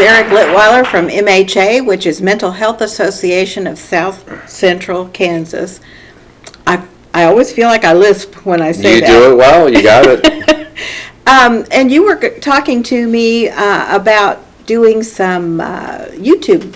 Eric Litweiler from MHA, which is Mental Health Association of South Central Kansas. I always feel like I lisp when I say that. You do it well. You got it. And you were talking to me about doing some YouTube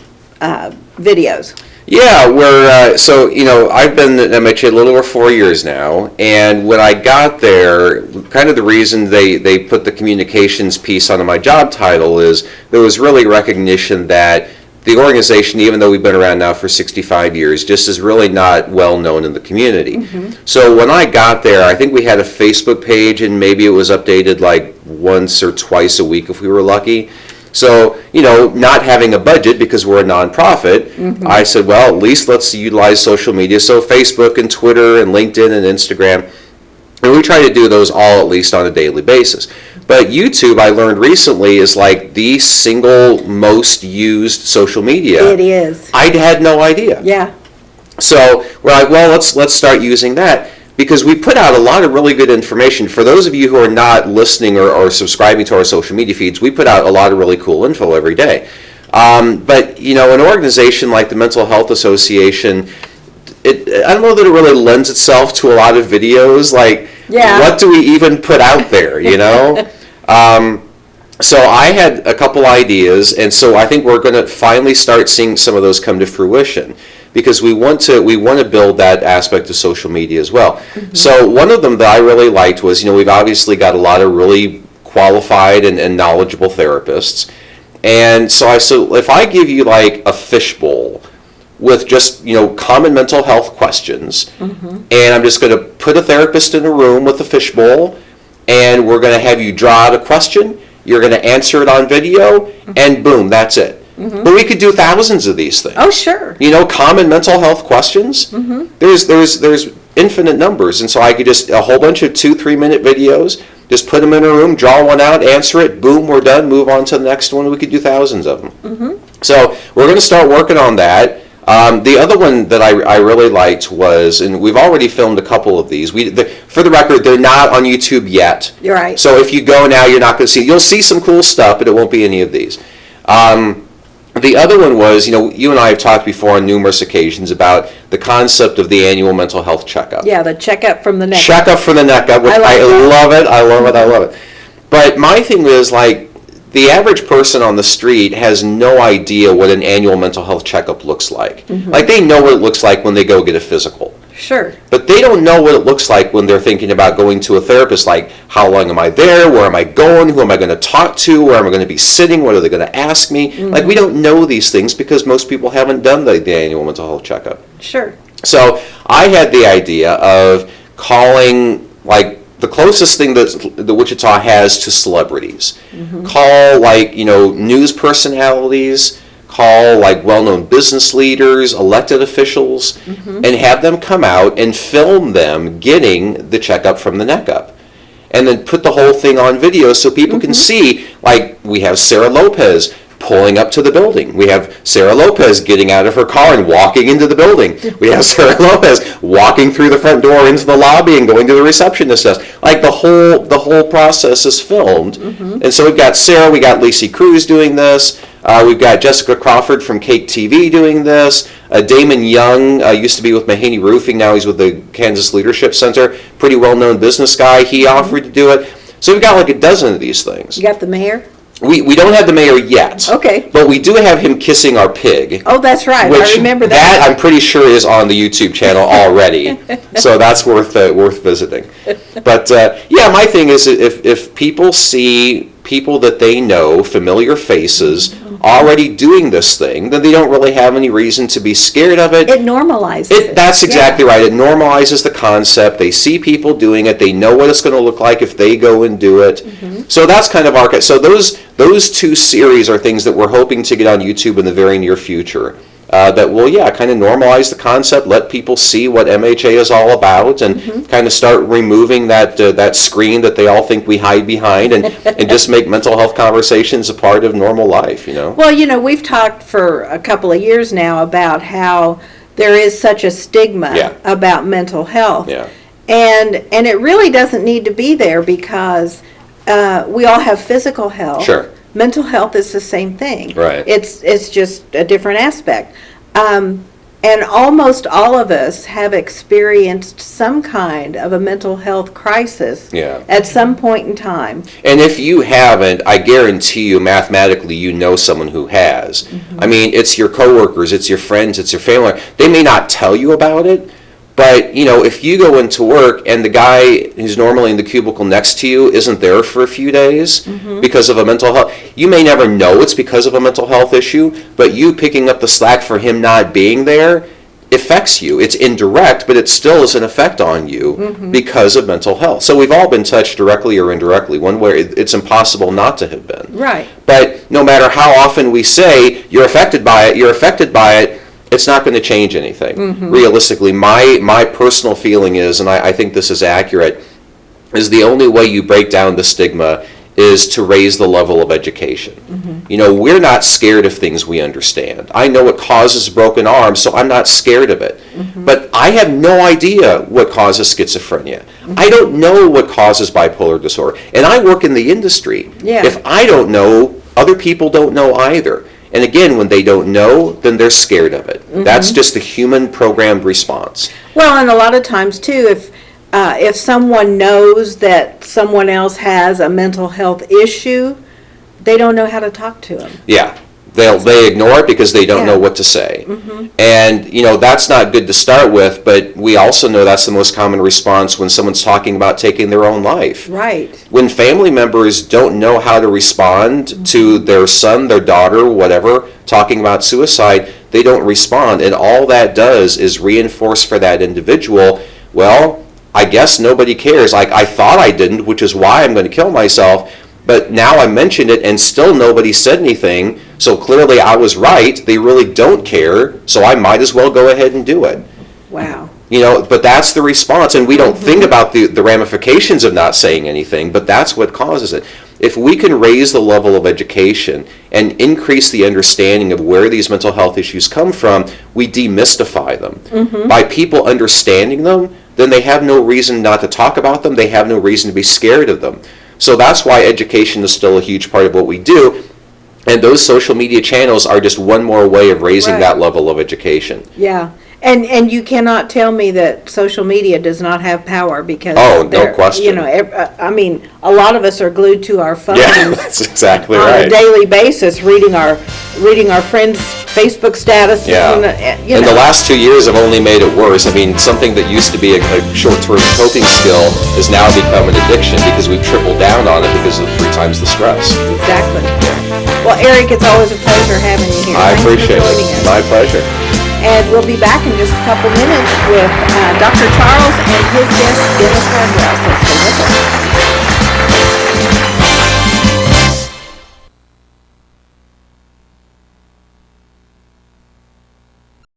videos. Yeah, I've been at MHA a little over 4 years now, and when I got there, kind of the reason they put the communications piece onto my job title is there was really recognition that the organization, even though we've been around now for 65 years, just is really not well known in the community. Mm-hmm. So when I got there, I think we had a Facebook page, and maybe it was updated like once or twice a week if we were lucky. So, not having a budget because we're a nonprofit, mm-hmm. I said, well, at least let's utilize social media. So Facebook and Twitter and LinkedIn and Instagram, and we try to do those all at least on a daily basis. But YouTube, I learned recently, is like the single most used social media. It is. I had no idea. Yeah. So we're like, well, let's start using that. Because we put out a lot of really good information. For those of you who are not listening or subscribing to our social media feeds, we put out a lot of really cool info every day. But, an organization like the Mental Health Association, I don't know that it really lends itself to a lot of videos. Like, what do we even put out there, So I had a couple ideas, and so I think we're going to finally start seeing some of those come to fruition. Because we want to build that aspect of social media as well. Mm-hmm. So one of them that I really liked was, we've obviously got a lot of really qualified and knowledgeable therapists. And so I said, if I give you like a fishbowl with just, common mental health questions, mm-hmm. and I'm just going to put a therapist in a room with a fishbowl, and we're going to have you draw out a question, you're going to answer it on video, mm-hmm. and boom, that's it. Mm-hmm. But we could do thousands of these things. Oh, sure. Common mental health questions. Mm-hmm. There's infinite numbers, and so I could just a whole bunch of 2-3 minute videos. Just put them in a room, draw one out, answer it. Boom, we're done. Move on to the next one. We could do thousands of them. Mm-hmm. So we're going to start working on that. The other one that I really liked was, and we've already filmed a couple of these. For the record, they're not on YouTube yet. You're right. So if you go now, you're not going to see. You'll see some cool stuff, but it won't be any of these. The other one was, you and I have talked before on numerous occasions about the concept of the annual mental health checkup. Yeah, the checkup from the neck up. Checkup from the neck up, which I love it, I love it. But my thing is, like, the average person on the street has no idea what an annual mental health checkup looks like. Mm-hmm. Like, they know what it looks like when they go get a physical. Sure. But they don't know what it looks like when they're thinking about going to a therapist, like how long am I there, where am I going, who am I going to talk to, where am I going to be sitting, what are they going to ask me? Mm-hmm. Like, we don't know these things because most people haven't done the annual mental health checkup. Sure. So I had the idea of calling, like, the closest thing that Wichita has to celebrities. Mm-hmm. Call, like, news personalities, call like well-known business leaders, elected officials, mm-hmm. and have them come out and film them getting the checkup from the neck up. And then put the whole thing on video so people mm-hmm. can see, like, we have Sarah Lopez pulling up to the building. We have Sarah Lopez getting out of her car and walking into the building. We have Sarah Lopez walking through the front door into the lobby and going to the receptionist desk. Like, the whole process is filmed. Mm-hmm. And so we've got Sarah, we got Lacey Cruz doing this. We've got Jessica Crawford from Cake TV doing this. Damon Young used to be with Mahaney Roofing. Now he's with the Kansas Leadership Center. Pretty well-known business guy. He offered to do it. So we've got like a dozen of these things. You got the mayor? We don't have the mayor yet. Okay. But we do have him kissing our pig. Oh, that's right. Which I remember that. I'm pretty sure is on the YouTube channel already. So that's worth visiting. But yeah, my thing is if people see people that they know, familiar faces, already doing this thing, then they don't really have any reason to be scared of it. It normalizes it. That's exactly right. It normalizes the concept. They see people doing it. They know what it's going to look like if they go and do it. Mm-hmm. So that's kind of our... So those two series are things that we're hoping to get on YouTube in the very near future. That will, kind of normalize the concept, let people see what MHA is all about, and mm-hmm. kind of start removing that screen that they all think we hide behind, and just make mental health conversations a part of normal life, Well, we've talked for a couple of years now about how there is such a stigma about mental health. Yeah. And it really doesn't need to be there because we all have physical health. Sure. mental health is the same thing. Right. It's just a different aspect. And almost all of us have experienced some kind of a mental health crisis Yeah. at some point in time. And if you haven't, I guarantee you, mathematically, you know someone who has. I mean, it's your coworkers, it's your friends, it's your family. They may not tell you about it, but, you know, if you go into work and the guy who's normally in the cubicle next to you isn't there for a few days because of a mental health, you may never know it's because of a mental health issue, but you picking up the slack for him not being there affects you. It's indirect, but it still is an effect on you because of mental health. So we've all been touched directly or indirectly. One way it's impossible not to have been. Right. But no matter how often we say, you're affected by it, it's not going to change anything. Realistically, my personal feeling is, and I think this is accurate, is the only way you break down the stigma is to raise the level of education. You know, we're not scared of things we understand. I know what causes broken arms, so I'm not scared of it. But I have no idea what causes schizophrenia. I don't know what causes bipolar disorder. And I work in the industry. Yeah. If I don't know, other people don't know either. And again, when they don't know, then they're scared of it. That's just the human programmed response. Well, and a lot of times too, if someone knows that someone else has a mental health issue, they don't know how to talk to them. Yeah, they ignore it because they don't know what to say. And, you know, that's not good to start with, but we also know that's the most common response when someone's talking about taking their own life. Right. When family members don't know how to respond to their son, their daughter, whatever, talking about suicide, they don't respond. And all that does is reinforce for that individual, well, I guess nobody cares. I thought I didn't, which is why I'm going to kill myself. But now I mentioned it and still nobody said anything. So clearly I was right. They really don't care. So I might as well go ahead and do it. Wow. You know, but that's the response. And we don't think about the ramifications of not saying anything, but that's what causes it. If we can raise the level of education and increase the understanding of where these mental health issues come from, we demystify them. By people understanding them, then they have no reason not to talk about them. They have no reason to be scared of them. So that's why education is still a huge part of what we do. And those social media channels are just one more way of raising that level of education. Yeah. And you cannot tell me that social media does not have power because no question. You know, I mean, a lot of us are glued to our phones. Yeah, that's exactly on right. a daily basis, reading our friends' Facebook statuses. Yeah. And the last 2 years have only made it worse. I mean, something that used to be a short-term coping skill has now become an addiction because we've tripled down on it because of 3 times the stress. Exactly. Well, Eric, it's always a pleasure having you here. I Thanks appreciate for joining it. us. My pleasure. And we'll be back in just a couple minutes with Dr. Charles and his guest, Dennis Redwell. So stay with us.